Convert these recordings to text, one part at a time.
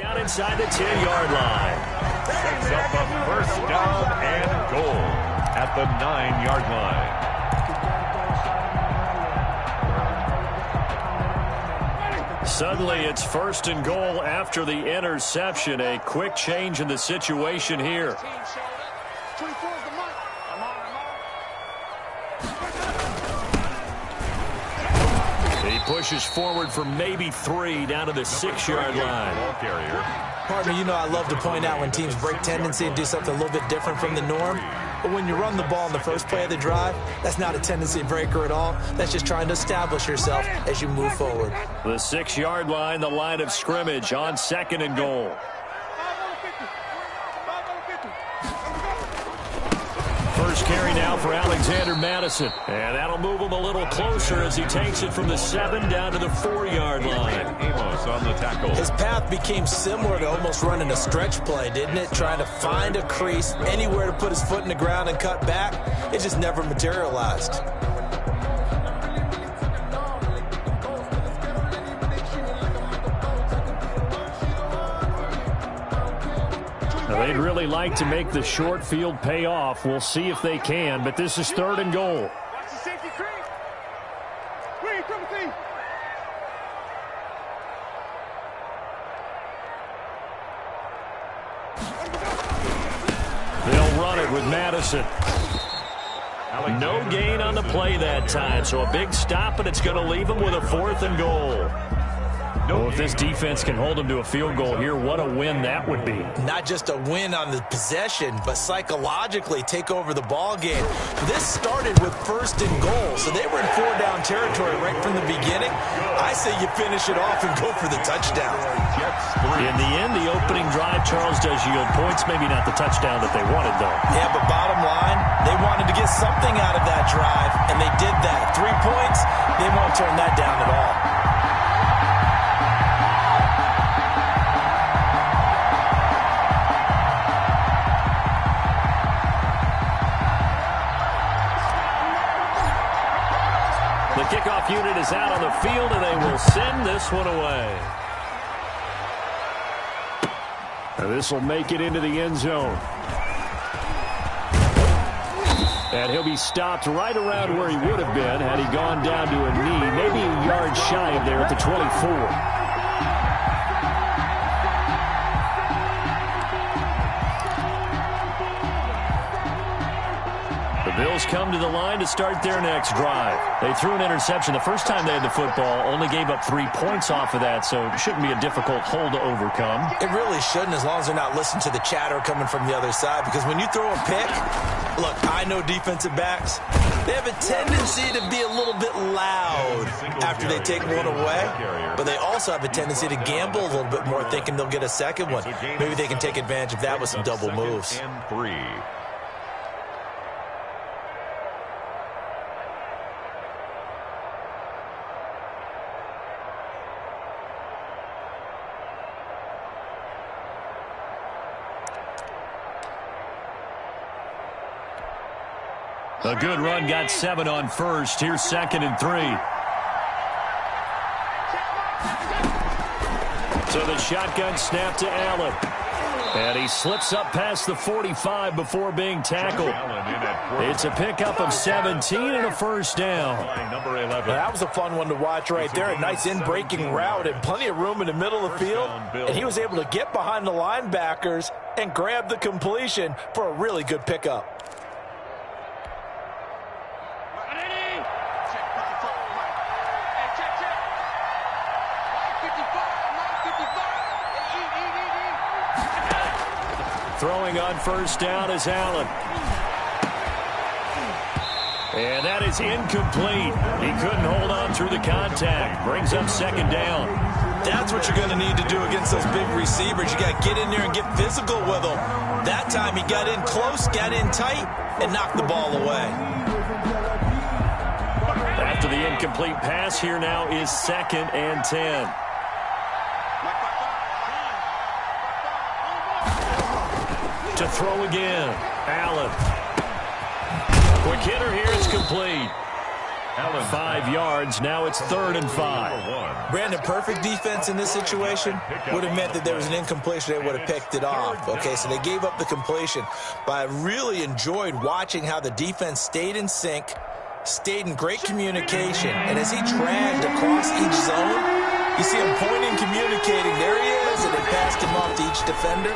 down inside the 10-yard line. Sets up a first down and goal at the 9-yard line. Suddenly, it's first and goal after the interception. A quick change in the situation here. He pushes forward for maybe 3 down to the 6-yard line. Partner, you know I love to point out when teams break tendency and do something a little bit different from the norm. But when you run the ball in the first play of the drive, that's not a tendency breaker at all. That's just trying to establish yourself as you move forward. The 6-yard line, the line of scrimmage on second and goal. First carry now for Alexander Madison. And that'll move him a little closer as he takes it from the 7 down to the 4-yard line. Amos on the tackle. His path became similar to almost running a stretch play, didn't it? Trying to find a crease, anywhere to put his foot in the ground and cut back. It just never materialized. They'd really like to make the short field pay off. We'll see if they can, but this is third and goal. They'll run it with Madison. No gain on the play that time, so a big stop, and it's going to leave them with a 4th and goal. Oh, if this defense can hold them to a field goal here, what a win that would be. Not just a win on the possession, but psychologically take over the ball game. This started with 1st and goal, so they were in 4-down territory right from the beginning. I say you finish it off and go for the touchdown. In the end, the opening drive, Charles, does yield points. Maybe not the touchdown that they wanted, though. Yeah, but bottom line, they wanted to get something out of that drive, and they did that. 3 points, they won't turn that down at all. The kickoff unit is out on the field, and they will send this one away. This will make it into the end zone. And he'll be stopped right around where he would have been had he gone down to a knee, maybe a yard shy of there at the 24. Bills come to the line to start their next drive. They threw an interception the first time they had the football, only gave up 3 points off of that, so it shouldn't be a difficult hole to overcome. It really shouldn't, as long as they're not listening to the chatter coming from the other side, because when you throw a pick, look, I know defensive backs, they have a tendency to be a little bit loud after they take one away, but they also have a tendency to gamble a little bit more, thinking they'll get a second one. Maybe they can take advantage of that with some double moves. A good run, got 7 on first. Here's 2nd and 3. So the shotgun snap to Allen. And he slips up past the 45 before being tackled. It's a pickup of 17 and a first down. Number 11. That was a fun one to watch right there. A nice in-breaking route and plenty of room in the middle of the field. And he was able to get behind the linebackers and grab the completion for a really good pickup. Throwing on first down is Allen. And that is incomplete. He couldn't hold on through the contact. Brings up 2nd down. That's what you're going to need to do against those big receivers. You got to get in there and get physical with them. That time he got in close, got in tight, and knocked the ball away. After the incomplete pass, here now is 2nd and 10. To throw again, Allen. Quick hitter here, it's complete. 5 yards. Now it's 3rd and 5. Brandon, perfect defense in this situation would have meant that there was an incompletion. They would have picked it off. Okay, so they gave up the completion. But I really enjoyed watching how the defense stayed in sync, stayed in great communication. And as he dragged across each zone, you see him pointing, communicating. There he is, and they passed him off to each defender.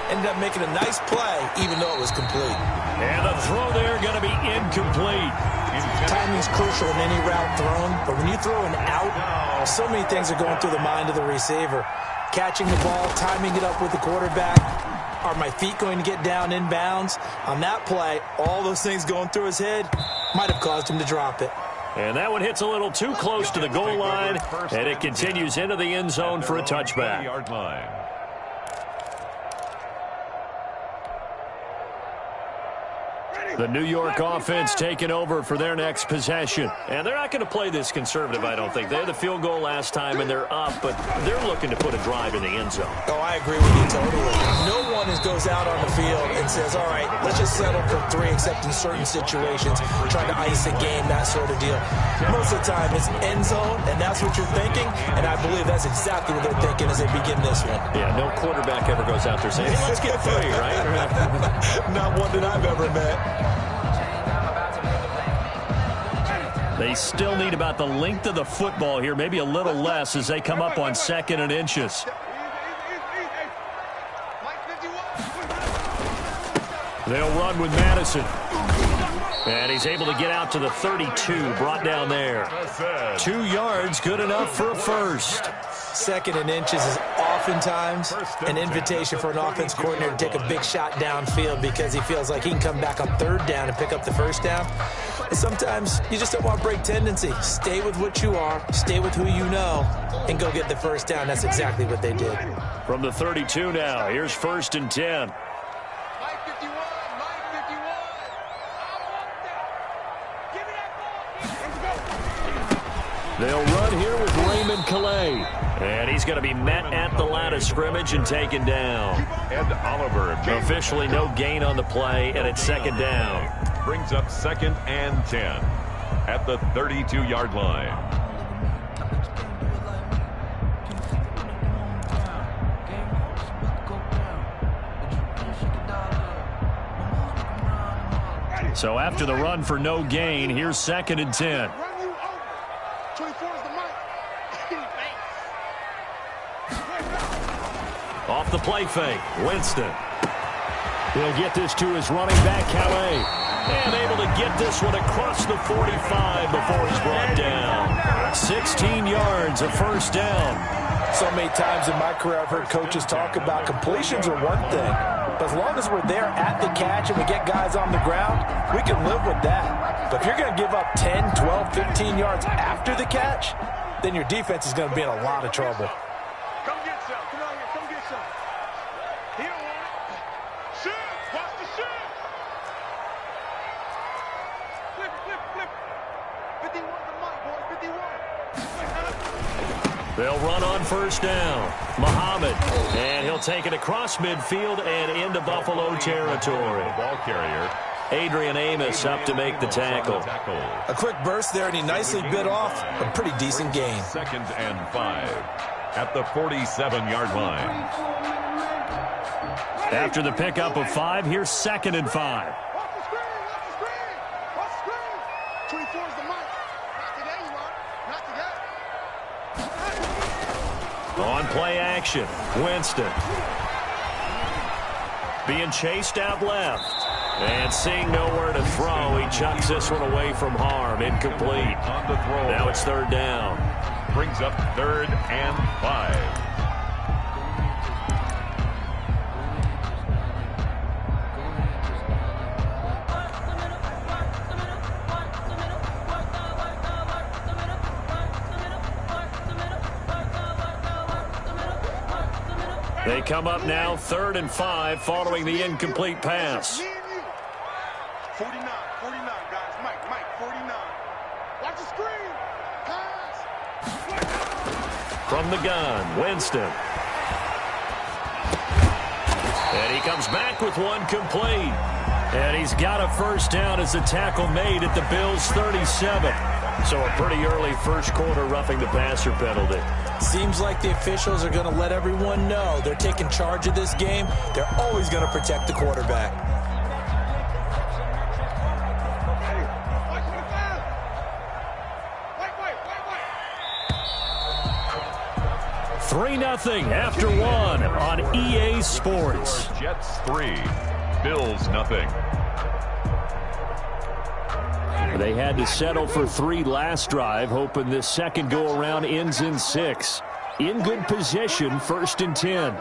Ended up making a nice play, even though it was complete. And the throw there going to be incomplete. Timing's crucial in any route thrown, but when you throw an out, so many things are going through the mind of the receiver. Catching the ball, timing it up with the quarterback. Are my feet going to get down inbounds? On that play, all those things going through his head might have caused him to drop it. And that one hits a little too close to the goal line, and it continues into the end zone for a touchback. The New York offense taking over for their next possession. And they're not going to play this conservative, I don't think. They had the field goal last time, and they're up, but they're looking to put a drive in the end zone. Oh, I agree with you totally. No one goes out on the field and says, all right, let's just settle for 3, except in certain situations, trying to ice a game, that sort of deal. Most of the time, it's end zone, and that's what you're thinking, and I believe that's exactly what they're thinking as they begin this one. Yeah, no quarterback ever goes out there saying, hey, let's get 3, right? Not one that I've ever met. They still need about the length of the football here, maybe a little less as they come up on 2nd and inches. They'll run with Madison. And he's able to get out to the 32, brought down there. 2 yards, good enough for a first. 2nd and inches is oftentimes an invitation for an offense coordinator to take a big shot downfield because he feels like he can come back on 3rd down and pick up the first down. But sometimes you just don't want to break tendency. Stay with what you are, stay with who you know, and go get the first down. That's exactly what they did. From the 32 now, here's 1st and 10. They'll run here with Raymond Calais. And he's going to be met at the line of scrimmage and taken down. Ed Oliver. Officially no gain on the play, and it's 2nd down. Brings up 2nd and 10 at the 32-yard line. So after the run for no gain, here's 2nd and 10. Off the play fake, Winston. He'll get this to his running back, Calais. And able to get this one across the 45 before he's brought down. 16 yards, a first down. So many times in my career I've heard coaches talk about completions are one thing. But as long as we're there at the catch and we get guys on the ground, we can live with that. But if you're going to give up 10, 12, 15 yards after the catch, then your defense is going to be in a lot of trouble. Come get some. Come on here. Come get some. Here, one. Shoot. Watch the shoot. Flip it, flip it, flip it. 51 the mic, boy. 51. They'll run on first down. Muhammad. And he'll take it across midfield and into Buffalo territory. Ball carrier. Adrian Amos up to make the tackle. A quick burst there, and he nicely bit off a pretty decent gain. 2nd and 5 at the 47-yard line. After the pickup of 5, here's 2nd and 5. Watch the screen. Watch the screen. Watch the screen. 24 is the mic. Not today, you are. Not today. On play action, Winston. Being chased out left. And seeing nowhere to throw, he chucks this one away from harm. Incomplete. On the throw. Now it's 3rd down. Brings up 3rd and 5. They come up now 3rd and 5 following the incomplete pass. 49, 49, guys. Mike, 49. Watch the screen. Pass. From the gun, Winston. And he comes back with one complete. And he's got a first down as the tackle made at the Bills' 37. So a pretty early first quarter roughing the passer penalty. Seems like the officials are going to let everyone know they're taking charge of this game. They're always going to protect the quarterback. 3-0 after one on EA Sports. Jets 3, Bills 0. They had to settle for 3 last drive, hoping this second go-around ends in 6. In good position, 1st and 10.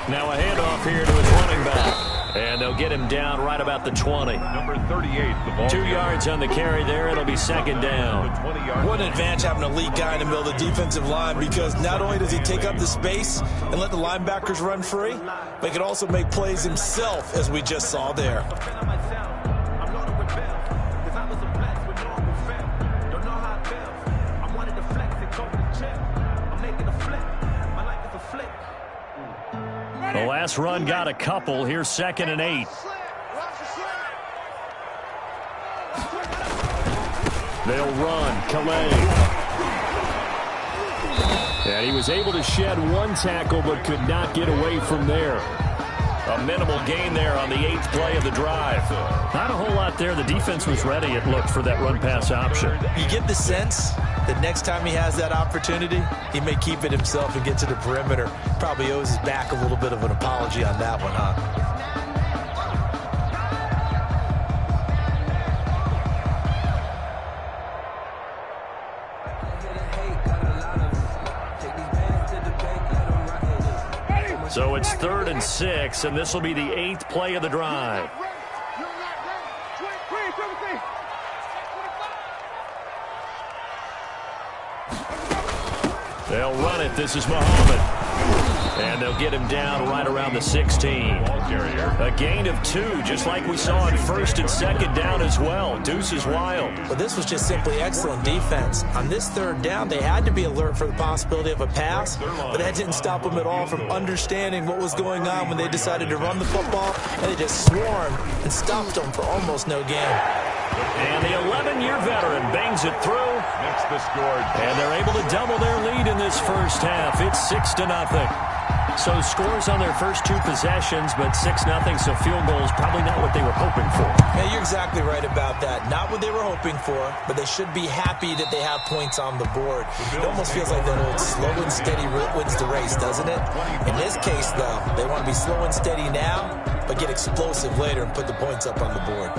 Now a handoff here to his running back. And they'll get him down right about the 20. Number 38, the ball. 2 yards on the carry there. It'll be second down. What an advantage having an elite guy in the middle of the defensive line, because not only does he take up the space and let the linebackers run free, but he can also make plays himself, as we just saw there. The last run got a couple. Here's 2nd and 8. They'll run. Calais. And he was able to shed 1 tackle but could not get away from there. A minimal gain there on the 8th play of the drive. Not a whole lot there. The defense was ready, it looked, for that run-pass option. You get the sense that next time he has that opportunity, he may keep it himself and get to the perimeter. Probably owes his back a little bit of an apology on that one, huh? So it's 3rd and 6, and this will be the 8th play of the drive. They'll run it. This is Muhammad. And they'll get him down right around the 16. A gain of 2, just like we saw on 1st and 2nd down as well. Deuce is wild. Well, this was just simply excellent defense. On this 3rd down, they had to be alert for the possibility of a pass, but that didn't stop them at all from understanding what was going on when they decided to run the football, and they just swarmed and stopped them for almost no gain. And the 11-year veteran bangs it through. Makes the score. And they're able to double their lead in this first half. It's 6-0. So scores on their first 2 possessions, but 6-0, so field goals probably not what they were hoping for. Yeah, you're exactly right about that. Not what they were hoping for, but they should be happy that they have points on the board. It almost feels like that old slow and steady wins the race, doesn't it? In this case, though, they want to be slow and steady now, but get explosive later and put the points up on the board.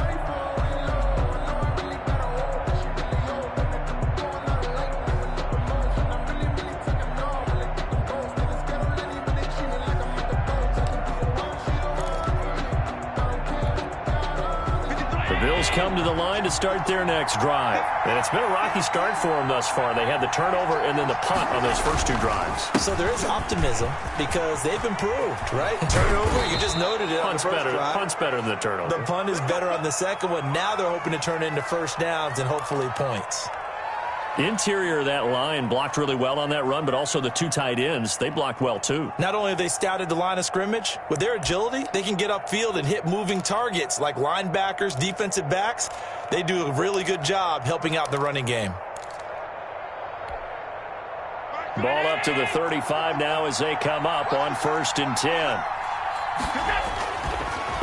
Come to the line to start their next drive. And it's been a rocky start for them thus far. They had the turnover and then the punt on those first 2 drives. So there is optimism because they've improved, right? Turnover, you just noted it. Punt's better than the turnover. The punt is better on the second one. Now they're hoping to turn into first downs and hopefully points. Interior of that line blocked really well on that run, but also the 2 tight ends, they blocked well too. Not only have they scouted the line of scrimmage, with their agility, they can get upfield and hit moving targets like linebackers, defensive backs. They do a really good job helping out the running game. Ball up to the 35 now as they come up on 1st and 10.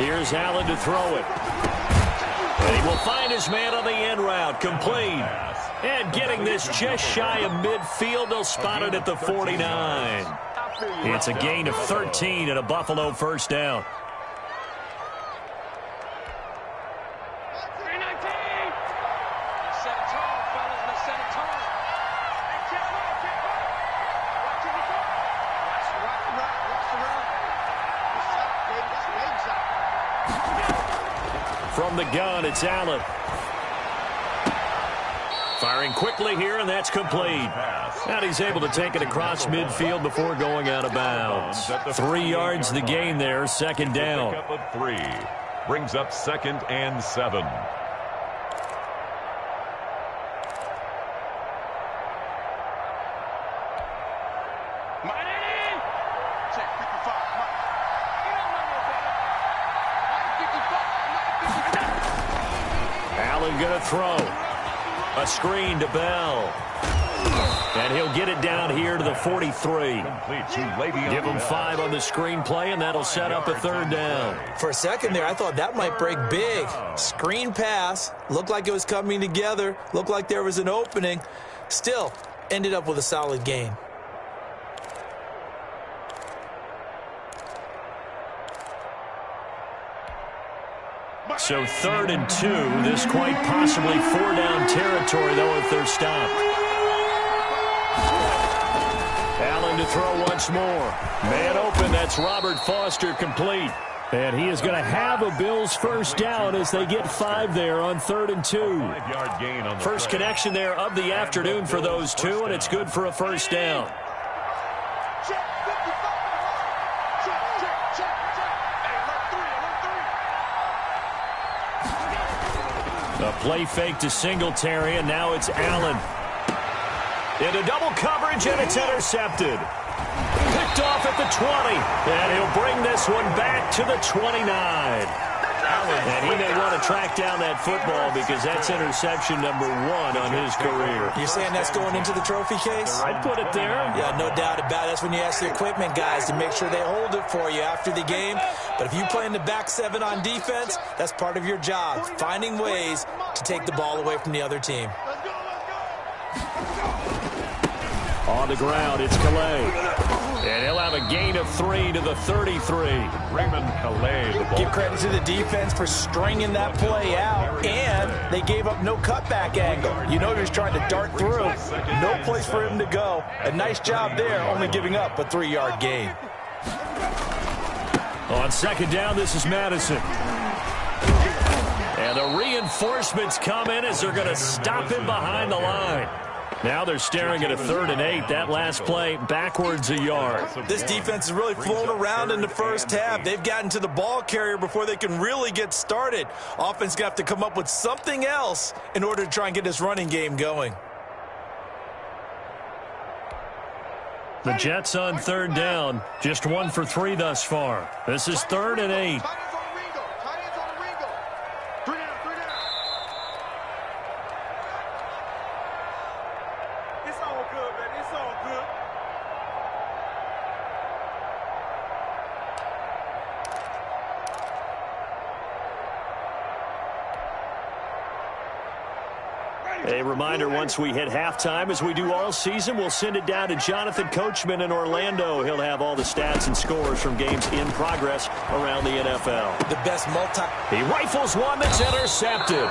Here's Allen to throw it. And he will find his man on the end route, complete. And getting this just shy of midfield, they'll spot it at the 49. It's a gain of 13 and a Buffalo first down. From the gun, it's Allen. Firing quickly here, and that's complete. And he's able to take it across midfield before going out of bounds. 3 yards the gain there, 2nd down. Brings up 2nd and 7. Allen going to throw. A screen to Bell. And he'll get it down here to the 43. Give him 5 on the screenplay, and that'll set up a 3rd down. For a second there, I thought that might break big. Screen pass. Looked like it was coming together. Looked like there was an opening. Still, ended up with a solid gain. So 3rd and 2. This quite possibly 4-down territory, though, if they're stopped. Allen to throw once more. Man open. That's Robert Foster, complete. And he is going to have a Bills 1st down as they get 5 there on 3rd and 2. 5-yard gain on the First play. connection there of the afternoon for those two, and it's good for a 1st down. A play fake to Singletary, and now it's Allen. Into double coverage, and it's intercepted. Picked off at the 20, and he'll bring this one back to the 29. And he may want to track down that football because that's interception number 1 on his career. You're saying that's going into the trophy case? I'd put it there. Yeah, no doubt about it. That's when you ask the equipment guys to make sure they hold it for you after the game. But if you play in the back 7 on defense, that's part of your job, finding ways to take the ball away from the other team. On the ground, it's Calais. And he'll have a gain of 3 to the 33. Raymond Calais. Give credit to the defense for stringing that play out, and they gave up no cutback angle. You know he was trying to dart through. No place for him to go. A nice job there, only giving up a 3-yard gain. On 2nd down, this is Madison. And the reinforcements come in as they're going to stop him behind the line. Now they're staring at a 3rd and 8. That last play backwards a yard. This defense has really flown around in the first half. They've gotten to the ball carrier before they can really get started. Offense got to come up with something else in order to try and get this running game going. The Jets on 3rd down. Just 1 for 3 thus far. This is 3rd and 8. A reminder, once we hit halftime, as we do all season, we'll send it down to Jonathan Coachman in Orlando. He'll have all the stats and scores from games in progress around the NFL. The best He rifles one that's intercepted.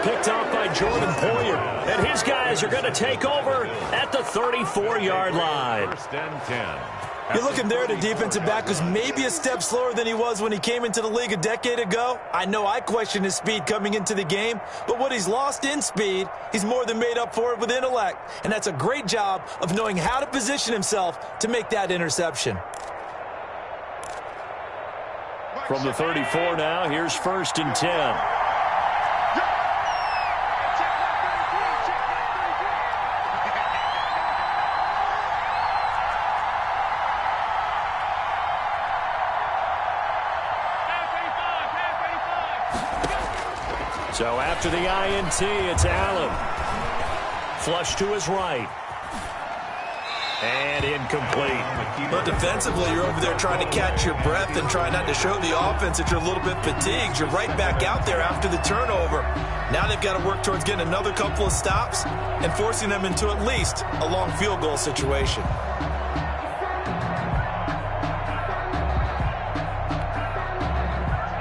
Picked off by Jordan Poyer. And his guys are going to take over at the 34-yard line. 1st and 10. You're looking there at a defensive back who's maybe a step slower than he was when he came into the league a decade ago. I know I questioned his speed coming into the game, but what he's lost in speed, he's more than made up for it with intellect. And that's a great job of knowing how to position himself to make that interception. From the 34 now, here's 1st and 10. So after the INT, it's Allen. Flush to his right. And incomplete. But defensively, you're over there trying to catch your breath and try not to show the offense that you're a little bit fatigued. You're right back out there after the turnover. Now they've got to work towards getting another couple of stops and forcing them into at least a long field goal situation.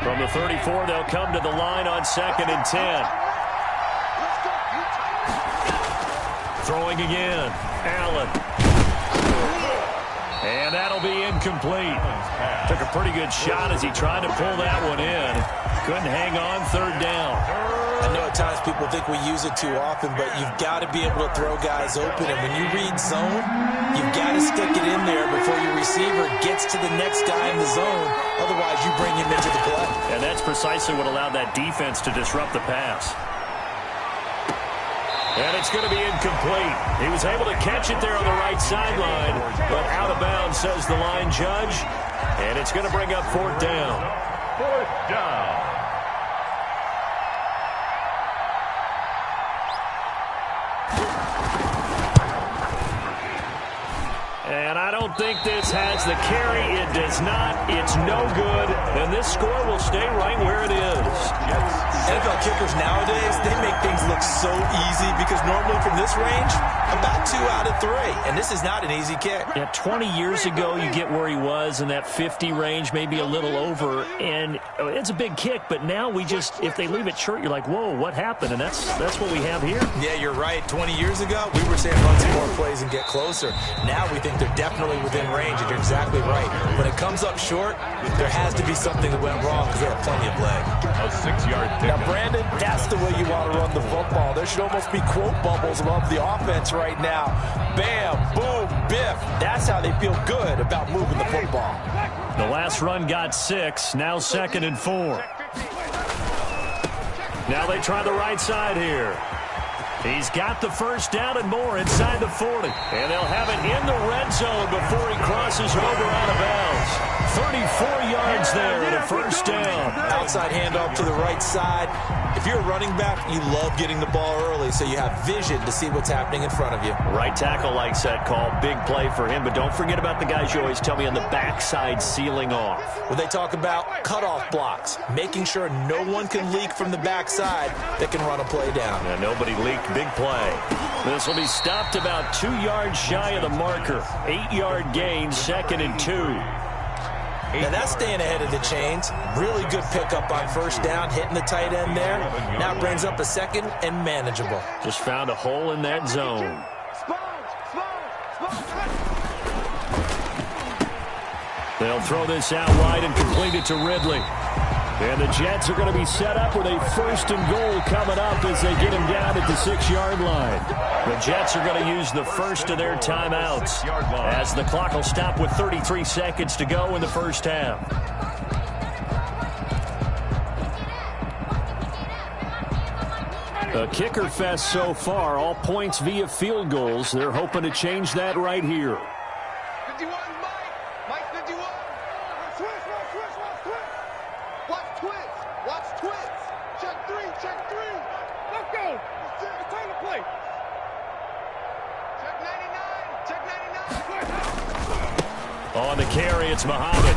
From the 34, they'll come to the line on 2nd and 10. Throwing again. Allen. And that'll be incomplete. Took a pretty good shot as he tried to pull that one in. Couldn't hang on 3rd down. I know at times people think we use it too often, but you've got to be able to throw guys open. And when you read zone, you've got to stick it in there before your receiver gets to the next guy in the zone. Otherwise, you bring him into the play. And that's precisely what allowed that defense to disrupt the pass. And it's going to be incomplete. He was able to catch it there on the right sideline, but out of bounds, says the line judge. And it's going to bring up fourth down. Fourth down. And I don't think this has the carry. It does not. It's no good. And this score will stay right where it is. NFL kickers nowadays, they make things look so easy because normally from this range, about 2 out of 3. And this is not an easy kick. Yeah, 20 years ago, you get where he was in that 50 range, maybe a little over. And it's a big kick, but now we just, if they leave it short, you're like, whoa, what happened? And that's what we have here. Yeah, you're right. 20 years ago, we were saying run some more plays and get closer. Now we think they're definitely within range, and you're exactly right. When it comes up short, there has to be something that went wrong because they have plenty of leg. A 6-yard pick. Now, Brandon, that's the way you want to run the football. There should almost be quote bubbles above the offense right now. Bam, boom, biff. That's how they feel good about moving the football. The last run got 6. Now 2nd and 4. Now they try the right side here. He's got the first down and more inside the 40. And they'll have it in the red zone before he crosses over out of bounds. 34 yards there and a first down. Outside handoff to the right side. If you're a running back, you love getting the ball early so you have vision to see what's happening in front of you. Right tackle likes that call. Big play for him. But don't forget about the guys you always tell me on the backside sealing off. When they talk about cutoff blocks, making sure no one can leak from the backside that can run a play down. And nobody leaked. Big play. This will be stopped about 2 yards shy of the marker. 8-yard gain, 2nd and 2. Now that's staying ahead of the chains. Really good pickup on first down, hitting the tight end there. Now it brings up a 2nd and manageable. Just found a hole in that zone. They'll throw this out wide and complete it to Ridley. And the Jets are going to be set up with a 1st and goal coming up as they get him down at the 6-yard line. The Jets are going to use the first of their timeouts as the clock will stop with 33 seconds to go in the first half. A kicker fest so far, all points via field goals. They're hoping to change that right here. 51, Mike 51. Watch twitch. Check three. Let's go. It's time to play. Check 99. On the carry, it's Muhammad.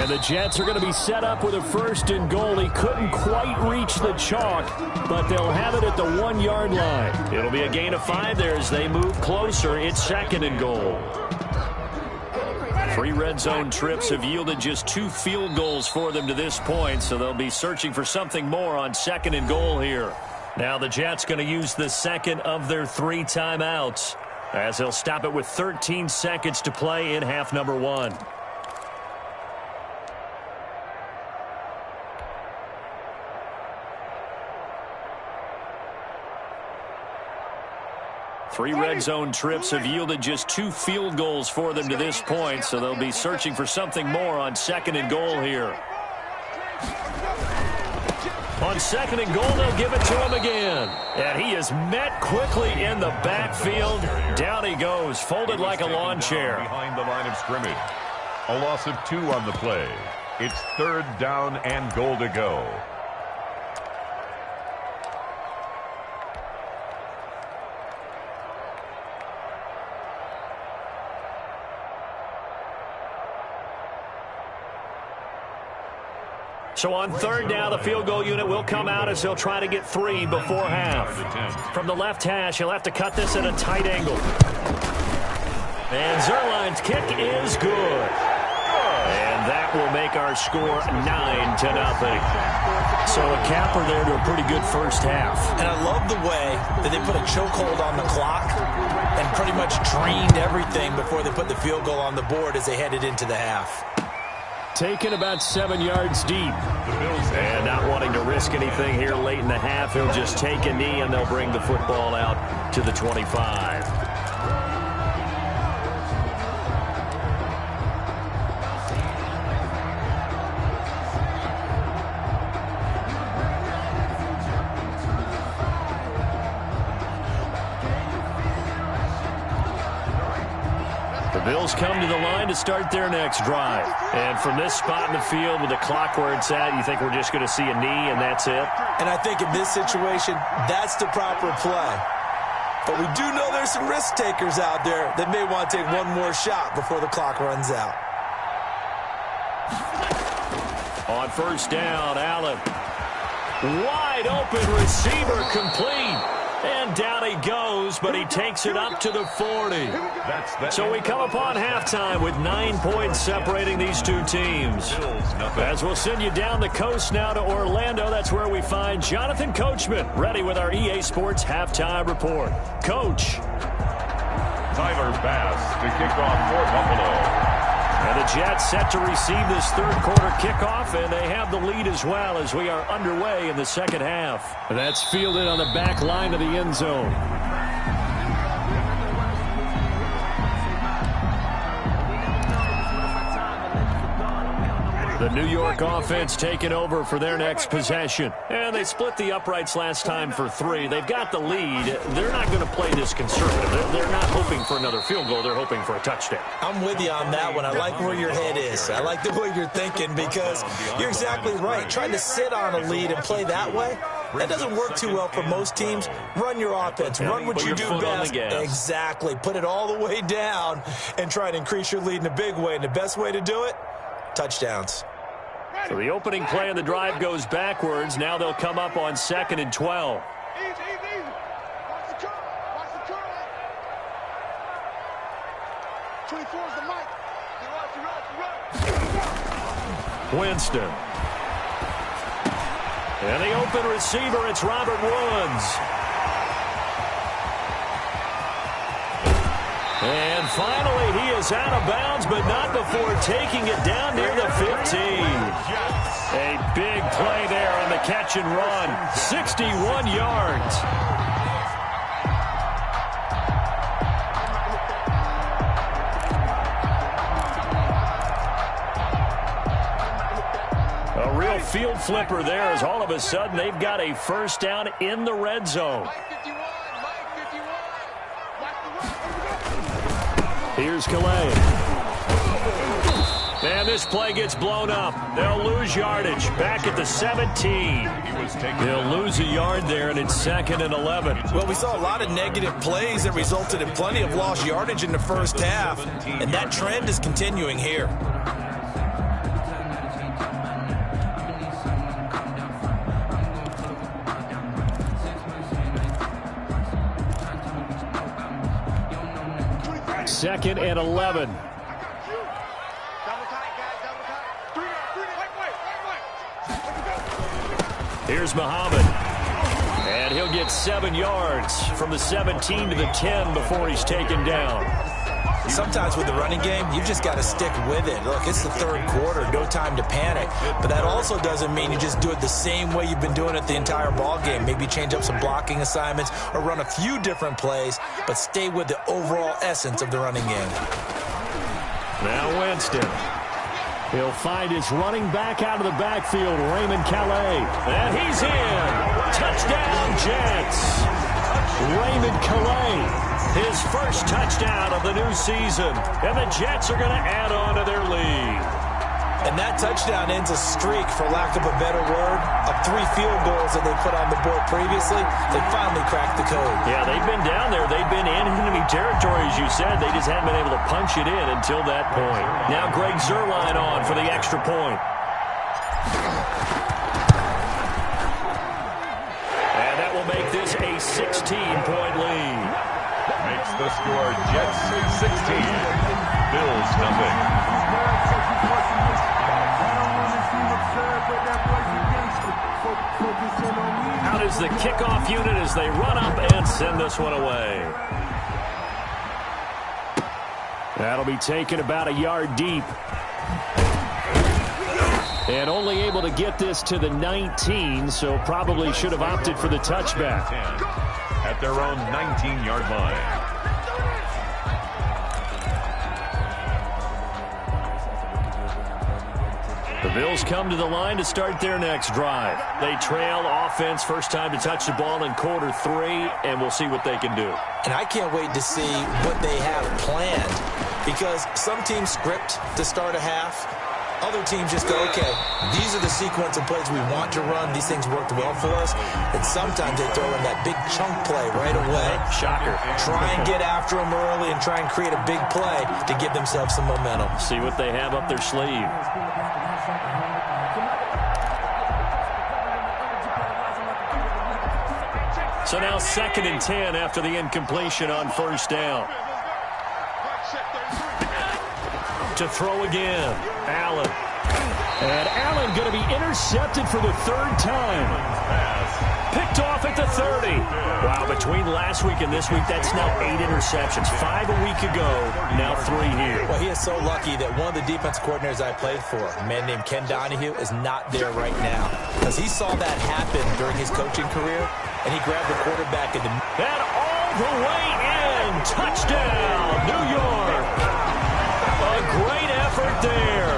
And the Jets are going to be set up with a 1st and goal. He couldn't quite reach the chalk, but they'll have it at the 1-yard line. It'll be a gain of 5 there as they move closer. It's 2nd and goal. 3 red zone trips have yielded just 2 field goals for them to this point, so they'll be searching for something more on 2nd and goal here. Now the Jets going to use the 2nd of their 3 timeouts as they'll stop it with 13 seconds to play in half number 1. Three red zone trips have yielded just 2 field goals for them to this point, so they'll be searching for something more on 2nd and goal here. On 2nd and goal, they'll give it to him again. And he is met quickly in the backfield. Down he goes, folded like a lawn chair. Behind the line of scrimmage. A loss of 2 on the play. It's 3rd down and goal to go. So on 3rd down, the field goal unit will come out as they'll try to get 3 before half. From the left hash, he'll have to cut this at a tight angle. And Zerline's kick is good. And that will make our score 9-0. So a capper there to a pretty good first half. And I love the way that they put a chokehold on the clock and pretty much drained everything before they put the field goal on the board as they headed into the half. Taken about 7 yards deep. And not wanting to risk anything here late in the half, he'll just take a knee, and they'll bring the football out to the 25. Bills come to the line to start their next drive. And from this spot in the field with the clock where it's at, you think we're just going to see a knee and that's it? And I think in this situation, that's the proper play. But we do know there's some risk takers out there that may want to take one more shot before the clock runs out. On first down, Allen. Wide open receiver complete. And down he goes, but he takes it up to the 40. So we come upon halftime with 9 points separating these two teams. As we'll send you down the coast now to Orlando, that's where we find Jonathan Coachman, ready with our EA Sports Halftime Report. Coach. Tyler Bass to kick off for Buffalo. And the Jets set to receive this third quarter kickoff, and they have the lead as well as we are underway in the second half. And that's fielded on the back line of the end zone. The New York offense taking over for their next possession. And they split the uprights last time for 3. They've got the lead. They're not going to play this conservative. They're not hoping for another field goal. They're hoping for a touchdown. I'm with you on that one. I like where your head is. I like the way you're thinking because you're exactly right. Trying to sit on a lead and play that way, that doesn't work too well for most teams. Run your offense. Run what you do best. Exactly. Put it all the way down and try to increase your lead in a big way. And the best way to do it, touchdowns. So the opening play of the drive goes backwards. Now they'll come up on 2nd and 12. Easy, easy, easy. Watch the curl. Watch the curl. 24 is the mic. Run. Winston. And the open receiver, it's Robert Woods. And finally, he is out of bounds, but not before taking it down near the 15. A big play there on the catch and run. 61 yards. A real field flipper there as all of a sudden they've got a first down in the red zone. Here's Calais. And this play gets blown up. They'll lose yardage. Back at the 17. They'll lose a yard there, and it's 2nd and 11. Well, we saw a lot of negative plays that resulted in plenty of lost yardage in the first half, and that trend is continuing here. Second and 11. Here's Muhammad. And he'll get 7 yards from the 17 to the 10 before he's taken down. Sometimes with the running game, you just got to stick with it. Look, it's the third quarter, no time to panic. But that also doesn't mean you just do it the same way you've been doing it the entire ball game. Maybe change up some blocking assignments or run a few different plays, but stay with the overall essence of the running game. Now Winston. He'll find his running back out of the backfield, Raymond Calais. And he's in. Touchdown, Jets. Raymond Calais, his first touchdown of the new season. And the Jets are going to add on to their lead. And that touchdown ends a streak, for lack of a better word, of 3 field goals that they put on the board previously. They finally cracked the code. Yeah, they've been down there. They've been in enemy territory, as you said. They just haven't been able to punch it in until that point. Now Greg Zuerlein on for the extra point. And that will make this a 16-point lead. Makes the score Jets 16. Bills nothing. Out is the kickoff unit as they run up and send this one away. That'll be taken about a yard deep. And only able to get this to the 19, so probably should have opted for the touchback. At their own 19-yard line. The Bills come to the line to start their next drive. They trail offense, first time to touch the ball in quarter 3, and we'll see what they can do. And I can't wait to see what they have planned, because some teams script to start a half. Other teams just go, okay, these are the sequence of plays we want to run. These things worked well for us. And sometimes they throw in that big chunk play right away. Shocker. Try and get after them early and try and create a big play to give themselves some momentum. See what they have up their sleeve. So now 2nd and 10 after the incompletion on first down. To throw again. Allen. And Allen going to be intercepted for the 3rd time. Picked off at the 30. Wow, between last week and this week, that's now 8 interceptions. 5 a week ago, now 3 here. Well, he is so lucky that one of the defense coordinators I played for, a man named Ken Donahue, is not there right now. Because he saw that happen during his coaching career, and he grabbed the quarterback in the... And all the way in. Touchdown, New York. A great effort there.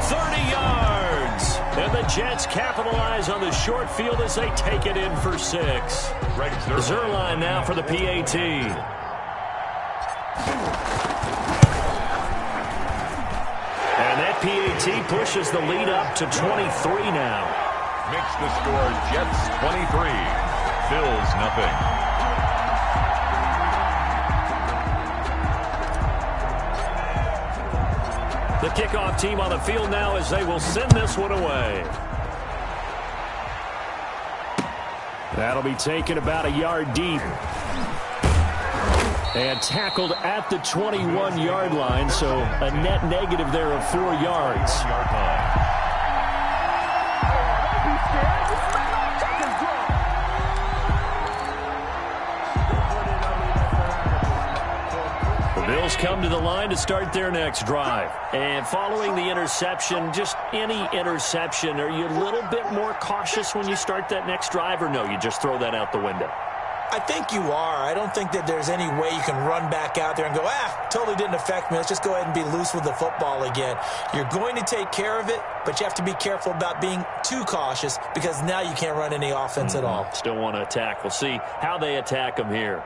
30 yards. And the Jets capitalize on the short field as they take it in for 6. Zerline now for the PAT. And that PAT pushes the lead up to 23 now. Makes the score Jets 23. Bills nothing. The kickoff team on the field now as they will send this one away. That'll be taken about a yard deep. And tackled at the 21-yard line, so a net negative there of 4 yards. Bills come to the line to start their next drive. And following the interception, just any interception, are you a little bit more cautious when you start that next drive, or no, you just throw that out the window? I think you are. I don't think that there's any way you can run back out there and go, totally didn't affect me. Let's just go ahead and be loose with the football again. You're going to take care of it, but you have to be careful about being too cautious because now you can't run any offense at all. Still want to attack. We'll see how they attack them here.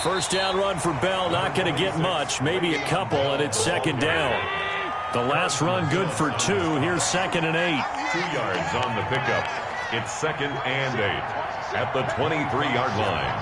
First down run for Bell, not going to get much, maybe a couple, and it's 2nd down. The last run good for 2. Here's 2nd and 8. 2 yards on the pickup. It's 2nd and 8 at the 23-yard line.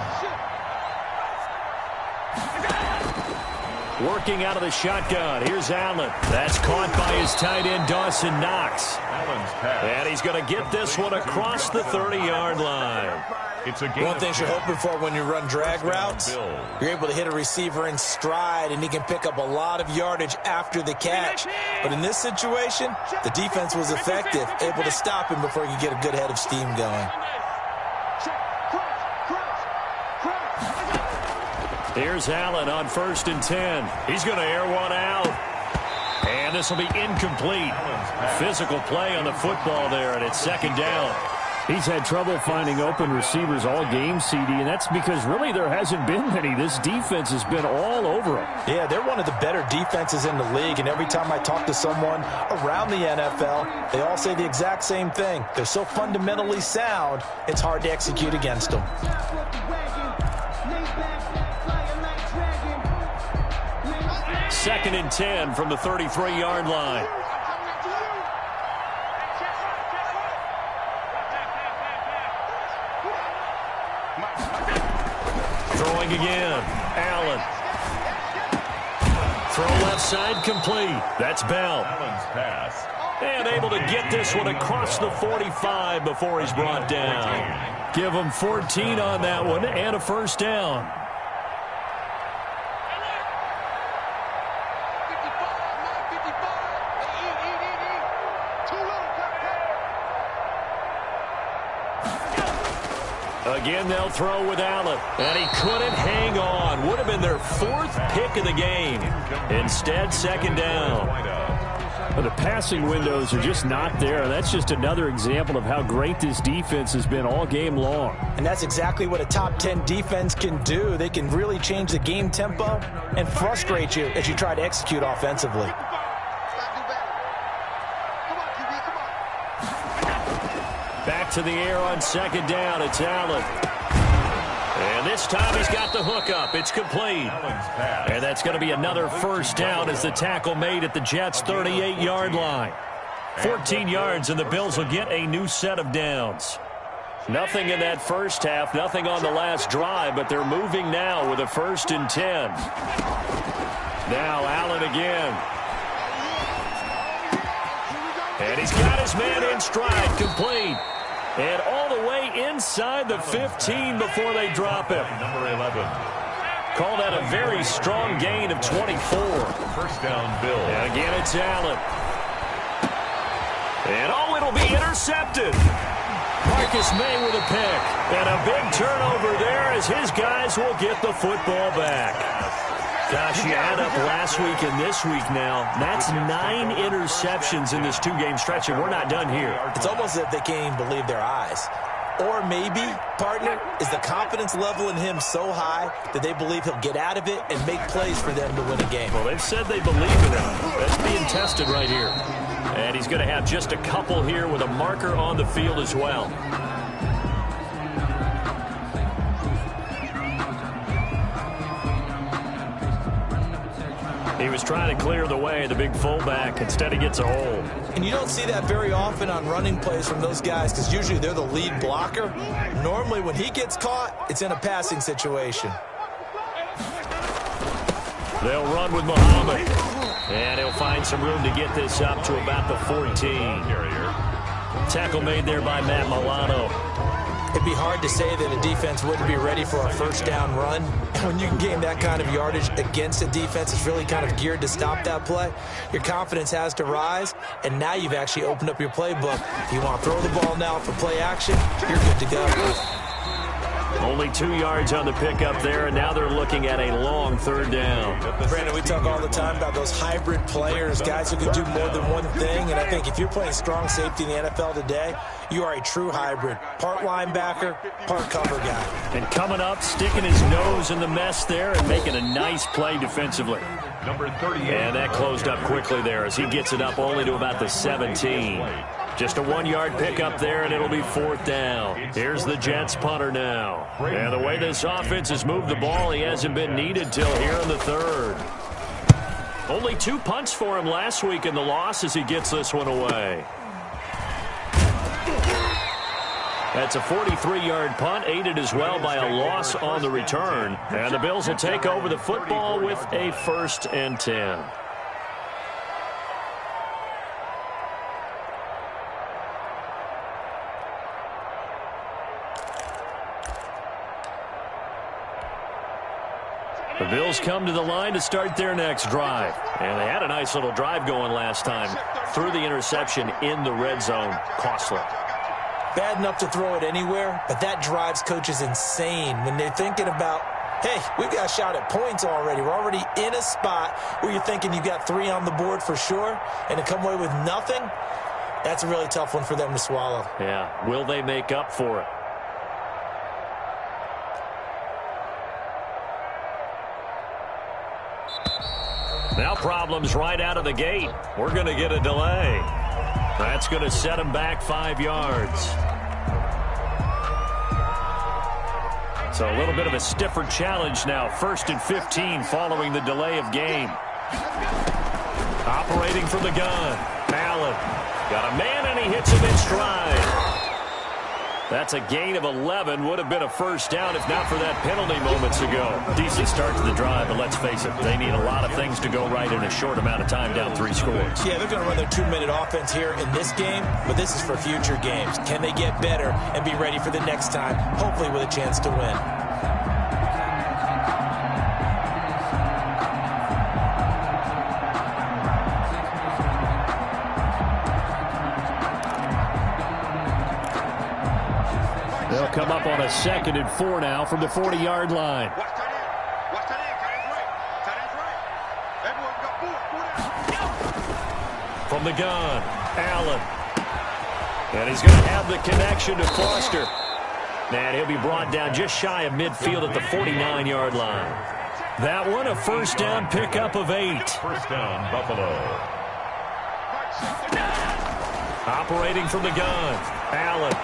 Working out of the shotgun. Here's Allen. That's caught by his tight end, Dawson Knox. Allen's pass. And he's going to get this one across the 30-yard line. It's a game. One thing you're hoping for when you run drag routes, you're able to hit a receiver in stride, and he can pick up a lot of yardage after the catch. But in this situation, the defense was effective, able to stop him before he could get a good head of steam going. Here's Allen on 1st and 10. He's going to air one out. And this will be incomplete. Physical play on the football there, and it's 2nd down. He's had trouble finding open receivers all game, CD, and that's because really there hasn't been many. This defense has been all over him. Yeah, they're one of the better defenses in the league, and every time I talk to someone around the NFL, they all say the exact same thing. They're so fundamentally sound, it's hard to execute against them. Second and 10 from the 33-yard line. Throwing again. Allen. Throw left side complete. That's Bell. Allen's pass. And able to get this one across the 45 before he's brought down. Give him 14 on that one and a first down. Again, they'll throw with Allen. And he couldn't hang on. Would have been their 4th pick of the game. Instead, 2nd down. Well, the passing windows are just not there. That's just another example of how great this defense has been all game long. And that's exactly what a top 10 defense can do. They can really change the game tempo and frustrate you as you try to execute offensively. Back to the air on 2nd down. It's Allen. And this time he's got the hook up. It's complete. And that's going to be another 1st down as the tackle made at the Jets' 38-yard line. 14 yards, and the Bills will get a new set of downs. Nothing in that first half, nothing on the last drive, but they're moving now with a 1st and 10. Now Allen again. And he's got his man in stride, complete. And all the way inside the 15 before they drop him. Number 11. Call that a very strong gain of 24. 1st down, Bill. And again, it's Allen. And it'll be intercepted. Marcus May with a pick. And a big turnover there as his guys will get the football back. Gosh, you add up last week and this week now, that's 9 interceptions in this 2-game stretch, and we're not done here. It's almost as if they can't even believe their eyes. Or maybe, partner, is the confidence level in him so high that they believe he'll get out of it and make plays for them to win a game. Well, they've said they believe in him. That's being tested right here. And he's going to have just a couple here with a marker on the field as well. He was trying to clear the way, the big fullback. Instead, he gets a hole. And you don't see that very often on running plays from those guys because usually they're the lead blocker. Normally, when he gets caught, it's in a passing situation. They'll run with Muhammad. And he'll find some room to get this up to about the 14. Tackle made there by Matt Milano. It'd be hard to say that a defense wouldn't be ready for a 1st down run. When you can gain that kind of yardage against a defense that's really kind of geared to stop that play, your confidence has to rise, and now you've actually opened up your playbook. If you want to throw the ball now for play action, you're good to go. Only 2 yards on the pickup there, and now they're looking at a long 3rd down. Brandon, we talk all the time about those hybrid players, guys who can do more than one thing, and I think if you're playing strong safety in the NFL today, you are a true hybrid. Part linebacker, part cover guy. And coming up, sticking his nose in the mess there and making a nice play defensively. Number 38. And that closed up quickly there as he gets it up only to about the 17. Just a 1-yard pickup there, and it'll be 4th down. Here's the Jets punter now. And the way this offense has moved the ball, he hasn't been needed till here in the 3rd. Only 2 punts for him last week in the loss as he gets this one away. That's a 43-yard punt, aided as well by a loss on the return. And the Bills will take over the football with a 1st and 10. The Bills come to the line to start their next drive. And they had a nice little drive going last time. Threw the interception in the red zone. Costly. Bad enough to throw it anywhere, but that drives coaches insane when they're thinking about, hey, we've got a shot at points already. We're already in a spot where you're thinking you've got 3 on the board for sure, and to come away with nothing, that's a really tough one for them to swallow. Yeah, will they make up for it? Now problems right out of the gate. We're going to get a delay. That's going to set him back 5 yards. So a little bit of a stiffer challenge now. 1st and 15 following the delay of game. Operating from the gun. Allen got a man, and he hits him in stride. That's a gain of 11. Would have been a 1st down if not for that penalty moments ago. Decent start to the drive, but let's face it, they need a lot of things to go right in a short amount of time, down 3 scores. Yeah, they're going to run their 2-minute offense here in this game, but this is for future games. Can they get better and be ready for the next time, hopefully with a chance to win? They'll come up on a 2nd and 4 now from the 40-yard line. Watch tight end. Watch tight end. Tight end's right. Tight end's right. Everyone got 4 down. From the gun, Allen. And he's going to have the connection to Foster. And he'll be brought down just shy of midfield at the 49-yard line. That one, a first down pickup of 8. First down, Buffalo. Operating from the gun, Allen.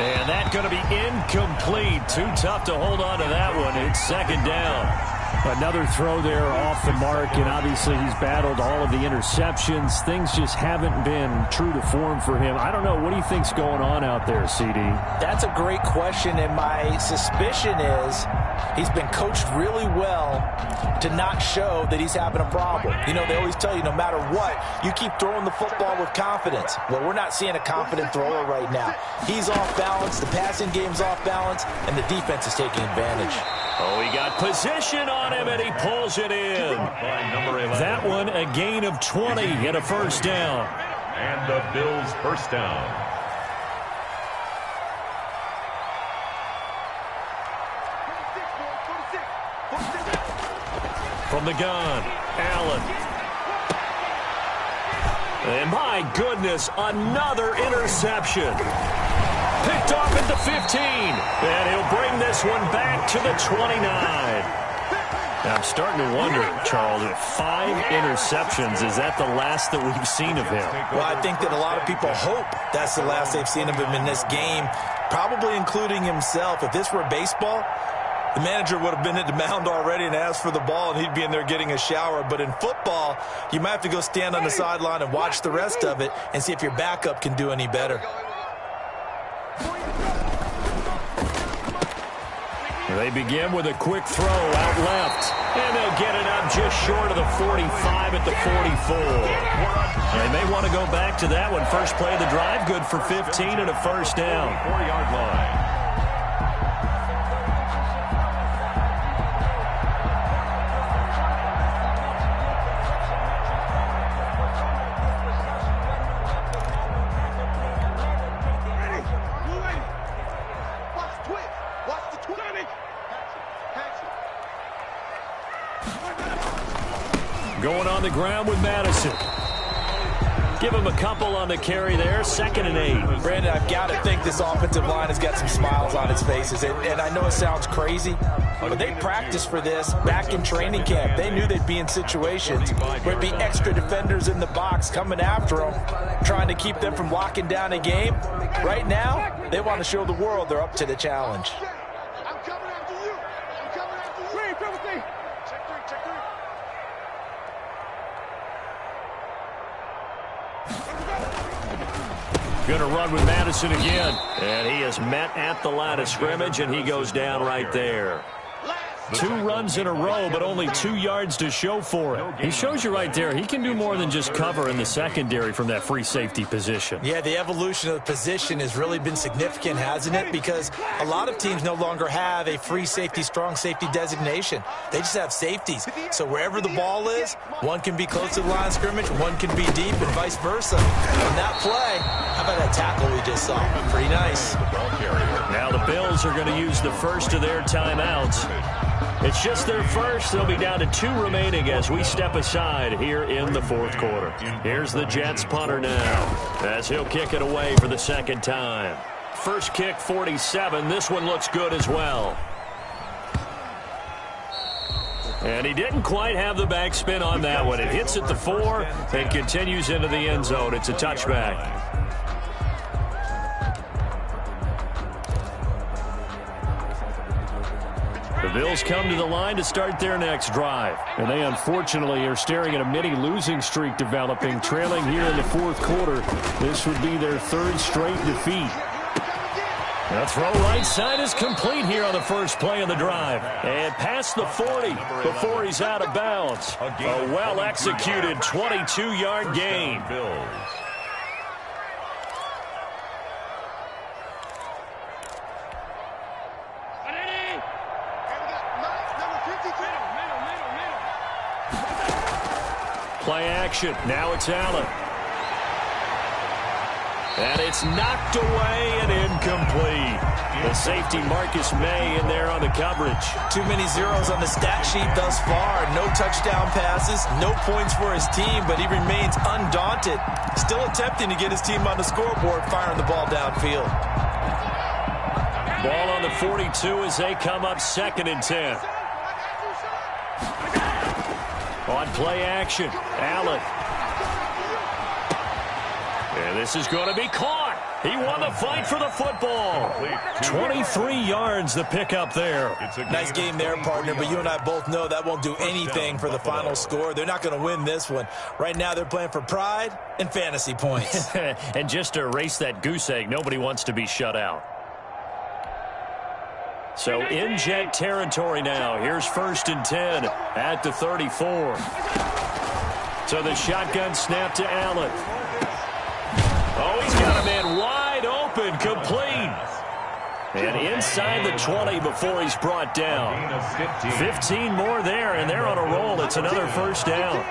And that's going to be incomplete. Too tough to hold on to that one. It's 2nd down. Another throw there off the mark, and obviously he's battled all of the interceptions. Things just haven't been true to form for him. I don't know. What do you think's going on out there, CD? That's a great question, and my suspicion is he's been coached really well to not show that he's having a problem. You know, they always tell you no matter what, you keep throwing the football with confidence. Well, we're not seeing a confident thrower right now. He's off balance, the passing game's off balance, and the defense is taking advantage. Oh, he got position on him, and he pulls it in. That one, a gain of 20 and a first down. And the Bills' first down. From the gun, Allen. And my goodness, another interception. Picked off at the 15. And he'll bring this one back to the 29. Now, I'm starting to wonder, Charles, if 5 interceptions, is that the last that we've seen of him? Well, I think that a lot of people hope that's the last they've seen of him in this game, probably including himself. If this were baseball, the manager would have been at the mound already and asked for the ball, and he'd be in there getting a shower. But in football, you might have to go stand on the sideline and watch the rest of it and see if your backup can do any better. They begin with a quick throw out left. And they'll get it up just short of the 45 at the 44. They may want to go back to that one. First play of the drive, good for 15 and a first down. 4-yard line. Going on the ground with Madison. Give him a couple on the carry there. 2nd and 8. Brandon, I've got to think this offensive line has got some smiles on its faces. And I know it sounds crazy, but they practiced for this back in training camp. They knew they'd be in situations where there'd be extra defenders in the box coming after them, trying to keep them from locking down a game. Right now, they want to show the world they're up to the challenge. I'm coming after you. I'm coming after you. Wait, come with me. Check 3, check 3. Going to run with Madison again. And he is met at the line of scrimmage, and he goes down right there. 2 runs in a row, but only 2 yards to show for it. He shows you right there, he can do more than just cover in the secondary from that free safety position. Yeah, the evolution of the position has really been significant, hasn't it? Because a lot of teams no longer have a free safety, strong safety designation. They just have safeties. So wherever the ball is, one can be close to the line of scrimmage, one can be deep, and vice versa. On that play, how about that tackle we just saw? Pretty nice. Now the Bills are going to use the first of their timeouts. It's just their first. They'll be down to 2 remaining as we step aside here in the 4th quarter. Here's the Jets punter now as he'll kick it away for the 2nd time. First kick, 47. This one looks good as well. And he didn't quite have the backspin on that one. It hits at the 4 and continues into the end zone. It's a touchback. The Bills come to the line to start their next drive. And they unfortunately are staring at a mini losing streak developing, trailing here in the 4th quarter. This would be their 3rd straight defeat. The throw right side is complete here on the first play of the drive. And past the 40 before he's out of bounds. A well-executed 22-yard gain. Play action. Now it's Allen. And it's knocked away and incomplete. The safety Marcus May in there on the coverage. Too many zeros on the stat sheet thus far. No touchdown passes, no points for his team, but he remains undaunted. Still attempting to get his team on the scoreboard, firing the ball downfield. Ball on the 42 as they come up 2nd and 10. On play action, Allen. And this is going to be caught. He won the fight for the football. 23 yards the pickup there. Nice game there, partner, but you and I both know that won't do anything for the final score. They're not going to win this one. Right now they're playing for pride and fantasy points. And just to erase that goose egg, nobody wants to be shut out. So in jet territory now. Here's 1st and 10 at the 34. So the shotgun snap to Allen. Oh, he's got a man wide open, complete. And inside the 20 before he's brought down. 15 more there, and they're on a roll. It's another 1st down.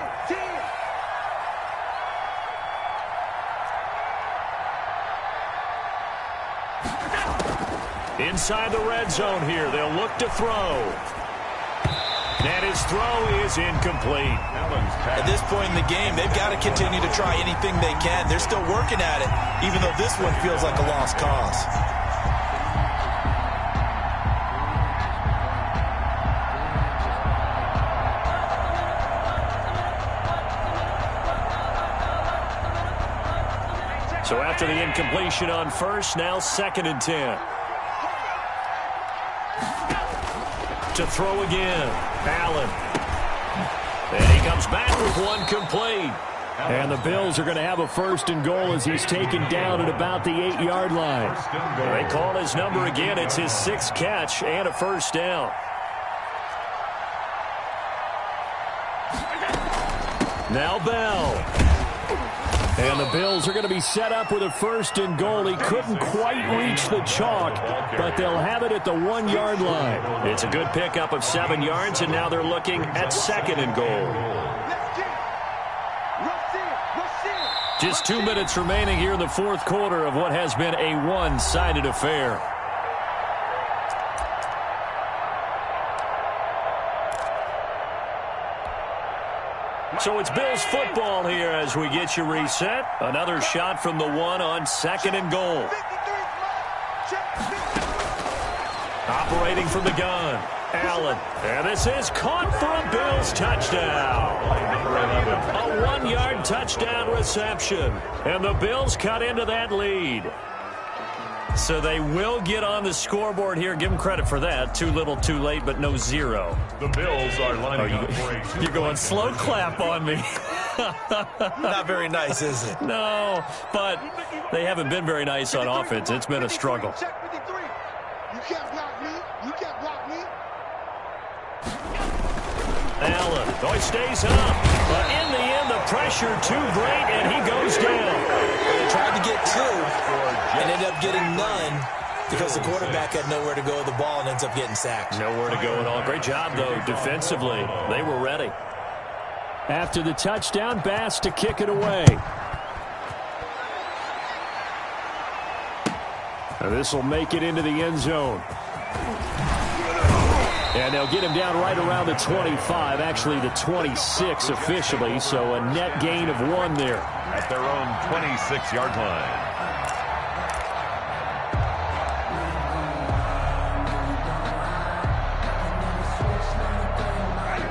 Inside the red zone here. They'll look to throw. And his throw is incomplete. At this point in the game, they've got to continue to try anything they can. They're still working at it, even though this one feels like a lost cause. So after the incompletion on 1st, now 2nd and 10. To throw again, Allen. And he comes back with one complete. And the Bills are going to have a 1st and goal as he's taken down at about the 8-yard line. They call his number again. It's his 6th catch and a 1st down. Now Bell. And the Bills are going to be set up with a 1st and goal. He couldn't quite reach the chalk, but they'll have it at the 1-yard line. It's a good pickup of 7 yards, and now they're looking at 2nd and goal. Just 2 minutes remaining here in the 4th quarter of what has been a one-sided affair. So it's Bills football here as we get you reset. Another shot from the 1 on 2nd and goal. Operating from the gun, Allen. And this is caught for a Bills touchdown. A 1-yard touchdown reception. And the Bills cut into that lead. So they will get on the scoreboard here. Give them credit for that. Too little, too late, but no zero. The Bills are lining up for a You're going slow clap on me. Not very nice, is it? No, but they haven't been very nice on offense. It's been a struggle. You can't block me. You can't block me. Allen, he stays up. But in the end, the pressure too great, and he goes down. They tried to get 2 and ended up getting none because the quarterback had nowhere to go with the ball and ends up getting sacked. Nowhere to go at all. Great job, though, defensively. They were ready. After the touchdown, Bass to kick it away. This will make it into the end zone. And they'll get him down right around the 25, actually the 26 officially, so a net gain of 1 there. at their own 26-yard line.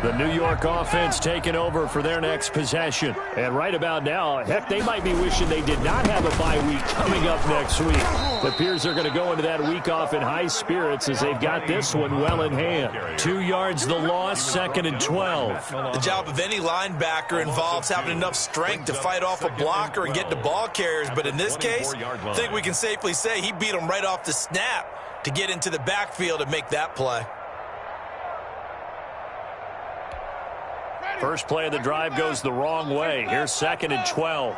The New York offense taking over for their next possession. And right about now, heck, they might be wishing they did not have a bye week coming up next week. It appears they're going to go into that week off in high spirits as they've got this one well in hand. 2 yards the loss, 2nd and 12. The job of any linebacker involves having enough strength to fight off a blocker and get to ball carriers. But in this case, I think we can safely say he beat him right off the snap to get into the backfield and make that play. First play of the drive goes the wrong way. Here's 2nd and 12.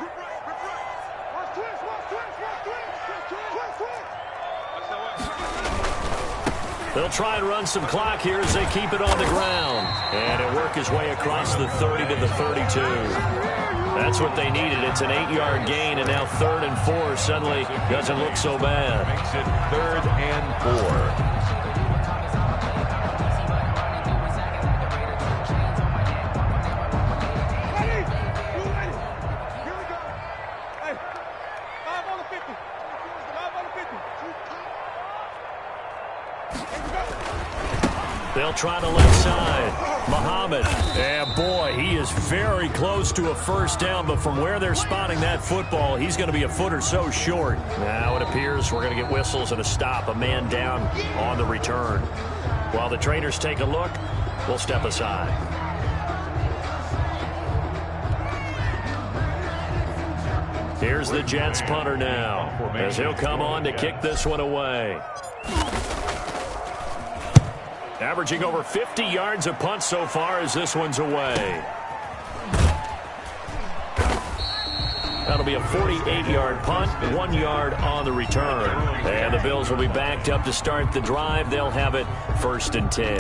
They'll try and run some clock here as they keep it on the ground. And he'll work his way across the 30 to the 32. That's what they needed. It's an 8-yard gain, and now 3rd and 4 suddenly doesn't look so bad. Makes it 3rd and 4. They'll try the left side. Muhammad. And boy, he is very close to a first down, but from where they're spotting that football, he's going to be a foot or so short. Now it appears we're going to get whistles and a stop, a man down on the return. While the trainers take a look, we'll step aside. Here's the Jets punter now, as he'll come on to kick this one away. Averaging over 50 yards a punt so far as this one's away. That'll be a 48-yard punt, 1 yard on the return. And the Bills will be backed up to start the drive. They'll have it 1st and 10.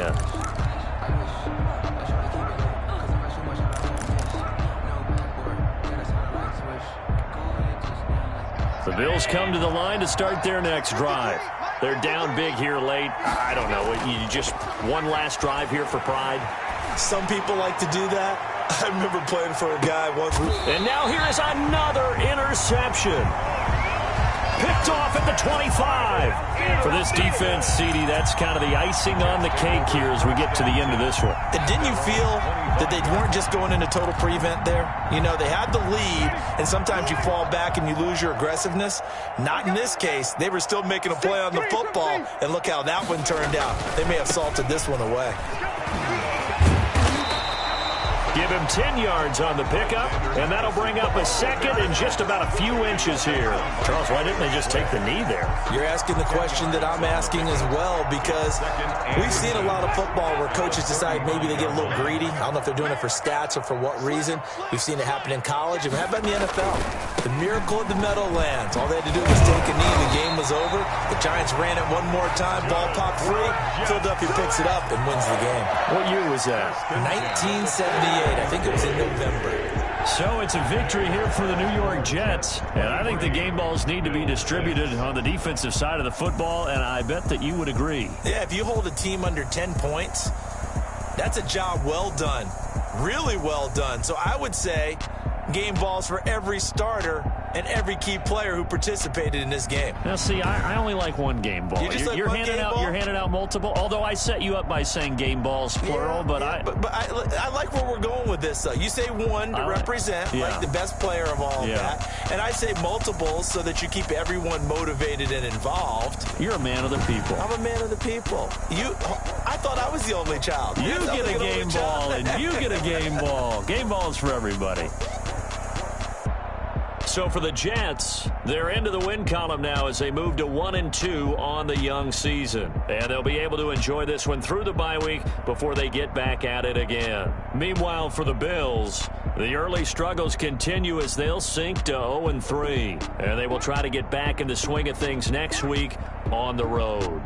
The Bills come to the line to start their next drive. They're down big here late. I don't know. You just one last drive here for pride? Some people like to do that. I remember playing for a guy once. And now here is another interception. Picked off at the 25. For this defense, CD, that's kind of the icing on the cake here as we get to the end of this one. And didn't you feel that they weren't just going into total prevent there? You know, they had the lead, and sometimes you fall back and you lose your aggressiveness. Not in this case. They were still making a play on the football, and look how that one turned out. They may have salted this one away. Give him 10 yards on the pickup, and that'll bring up a 2nd and just about a few inches here. Charles, why didn't they just take the knee there? You're asking the question that I'm asking as well, because we've seen a lot of football where coaches decide maybe they get a little greedy. I don't know if they're doing it for stats or for what reason. We've seen it happen in college, and how about in the NFL? The miracle of the Meadowlands. All they had to do was take a knee, and the game was over. The Giants ran it one more time, ball popped free. Philadelphia picks it up and wins the game. What year was that? 1978. I think it was in November. So it's a victory here for the New York Jets. And I think the game balls need to be distributed on the defensive side of the football, and I bet that you would agree. Yeah, if you hold a team under 10 points, that's a job well done. Really well done. So I would say game balls for every starter and every key player who participated in this game. Now, see, I only like one game ball. You're handing out multiple. Although I set you up by saying game balls plural, but I like where we're going with this. You say one to represent like the best player of all of that, and I say multiples so that you keep everyone motivated and involved. You're a man of the people. I'm a man of the people. I thought I was the only child. You get a game ball, and you get a game ball. Game balls for everybody. So for the Jets, they're into the win column now as they move to 1-2 on the young season. And they'll be able to enjoy this one through the bye week before they get back at it again. Meanwhile, for the Bills, the early struggles continue as they'll sink to 0-3. And they will try to get back in the swing of things next week on the road.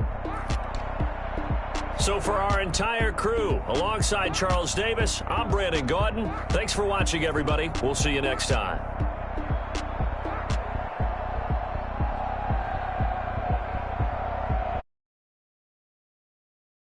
So for our entire crew, alongside Charles Davis, I'm Brandon Gaudin. Thanks for watching, everybody. We'll see you next time.